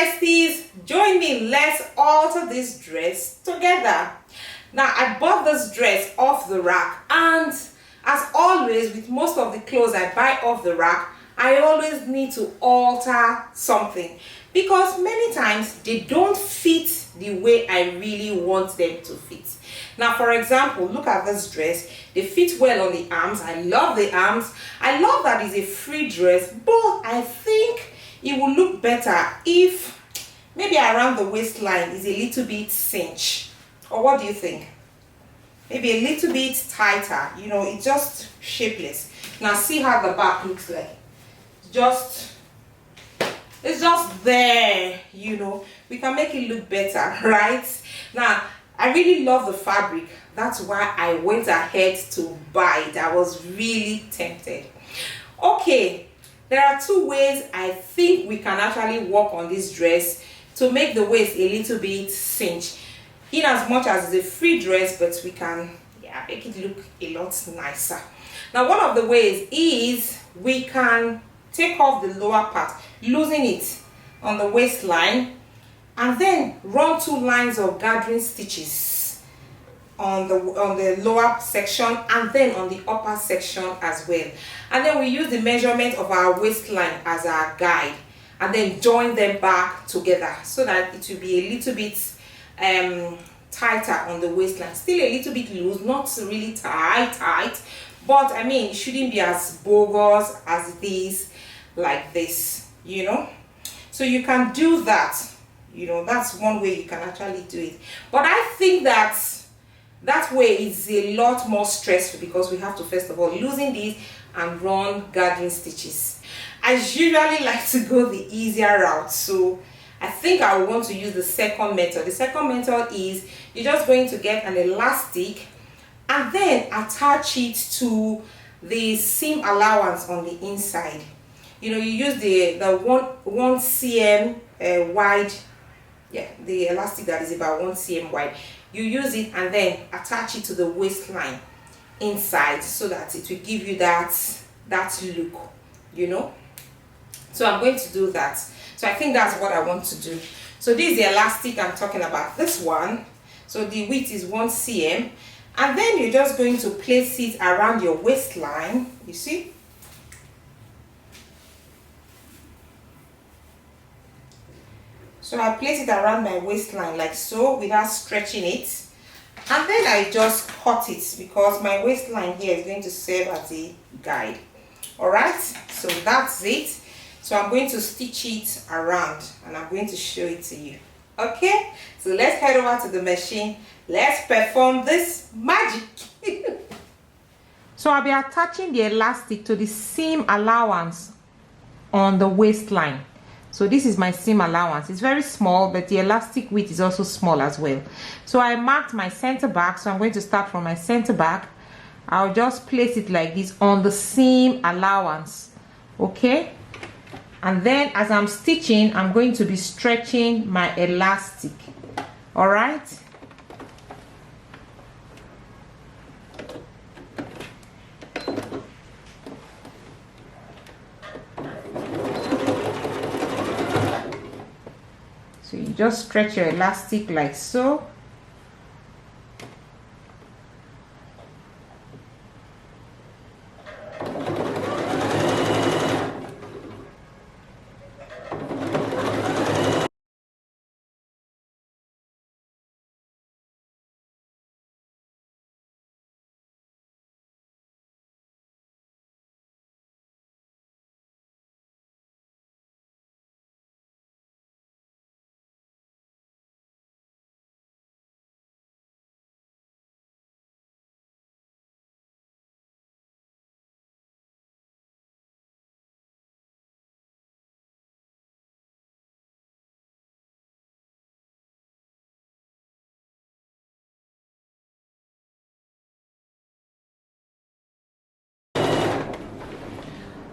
besties, join me, let's alter this dress together. Now I bought this dress off the rack, and as always with most of the clothes I buy off the rack, I always need to alter something because many times they don't fit the way I really want them to fit. Now for example, look at this dress. They fit well on the arms. I love the arms. I love that it's a free dress, but I think it will look better if maybe around the waistline is a little bit cinch. Or what do you think? Maybe a little bit tighter, you know, it's just shapeless. Now see how the back looks like. It's just there, you know. We can make it look better, right? Now I really love the fabric. That's why I went ahead to buy it. I was really tempted. Okay, there are two ways I think we can actually work on this dress to make the waist a little bit cinched. In as much as it's a free dress, but we can make it look a lot nicer. Now one of the ways is we can take off the lower part, loosen it on the waistline, and then run 2 lines of gathering stitches on the lower section and then on the upper section as well. And then we use the measurement of our waistline as our guide and then join them back together so that it will be a little bit tighter on the waistline, still a little bit loose, not really tight, but I mean it shouldn't be as bogus as it is like this, you know. So you can do that, you know. That's one way you can actually do it, but I think that way is a lot more stressful because we have to first of all loosen this and run gathering stitches. I usually like to go the easier route, so I think I want to use the second method. The second method is you're just going to get an elastic and then attach it to the seam allowance on the inside. You know, you use the 1 cm wide, the elastic that is about 1 cm wide. You use it and then attach it to the waistline inside so that it will give you that look, you know. So I'm going to do that. So I think that's what I want to do. So this is the elastic I'm talking about, this one. So the width is 1 cm, and then you're just going to place it around your waistline, you see. So I place it around my waistline like so without stretching it, and then I just cut it because my waistline here is going to serve as a guide. All right, so that's it. So I'm going to stitch it around and I'm going to show it to you. Okay, so let's head over to the machine. Let's perform this magic. So I'll be attaching the elastic to the seam allowance on the waistline. So this is my seam allowance. It's very small, but the elastic width is also small as well. So I marked my center back, so I'm going to start from my center back. I'll just place it like this on the seam allowance, okay? And then as I'm stitching, I'm going to be stretching my elastic. All right, so you just stretch your elastic like so.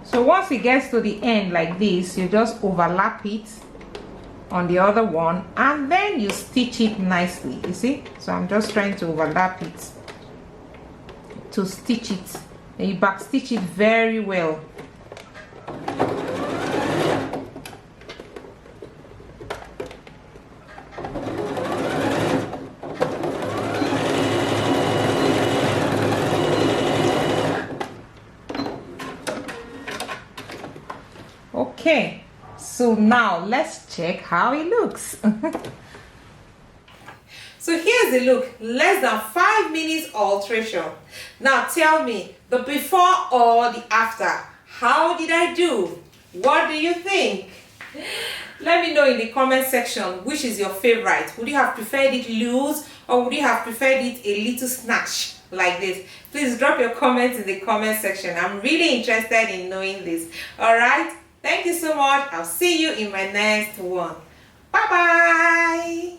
So once it gets to the end like this, you just overlap it on the other one and then you stitch it nicely, you see. So I'm just trying to overlap it to stitch it, and you back stitch it very well. Okay, so now let's check how it looks. So here's the look, less than 5 minutes alteration. Now tell me, the before or the after, how did I do? What do you think? Let me know in the comment section which is your favorite. Would you have preferred it loose, or would you have preferred it a little snatch like this? Please drop your comments in the comment section. I'm really interested in knowing this. Alright, thank you so much. I'll see you in my next one. Bye bye.